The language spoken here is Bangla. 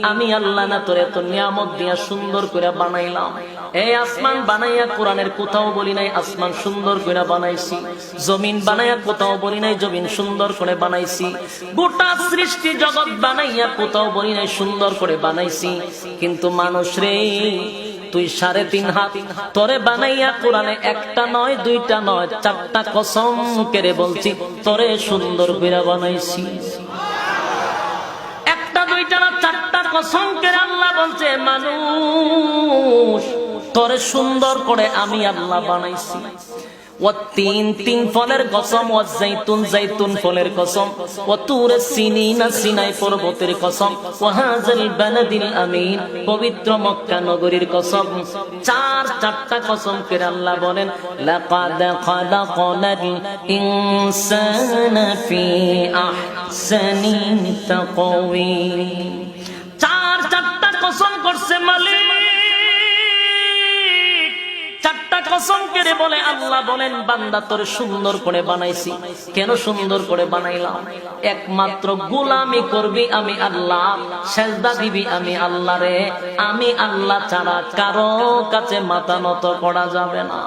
আমি আল্লাহ না তোরে তোর নিয়ামত দিয়া সুন্দর করে বানাইলাম। এই আসমান বানাইয়া কোরআনের কোথাও বলি নাই আসমান সুন্দর করে বানাইছি, জমিন বানাইয়া কোথাও বলি নাই জমিন সুন্দর করে বানাইছি, গোটা সৃষ্টি জগৎ বানাইয়া কোথাও বলি নাই সুন্দর করে বানাইছি। কিন্তু মানুষ রে, তুই 3.5 হাত তোরে বানাইয়া কোরআনে একটা নয় দুইটা নয় 4টা কসম করে বলছি তোরে সুন্দর করে বানাইছি। একটা দুইটা না 4টা কসম করে আল্লাহ বলছে মানুষ তোরে সুন্দর করে আমি আল্লাহ বানাইছি। তিন ফলের কসম, জাইতুন ফলের কসম, তুরে সিনিনা সিনাই পর্বতের কসম, হাযাল বালাদিল আমিন পবিত্র মক্কা নগরীর কসম। 4টা কসম করে আল্লাহ বলেন লাকাদ খালাকনাল ইনসানা ফি আহসানি তাকওয়িম। 4টা কসম করছে মালিক, 4টা কসম করে বলে আল্লাহ বলেন বান্দা তোর সুন্দর করে বানাইছি। কেন সুন্দর করে বানাইলাম? একমাত্র গোলামি করবি আমি আল্লাহ, সেজদা দিবি আমি আল্লাহ রে। আমি আল্লাহ ছাড়া কারো কাছে মাথা নত করা যাবে না।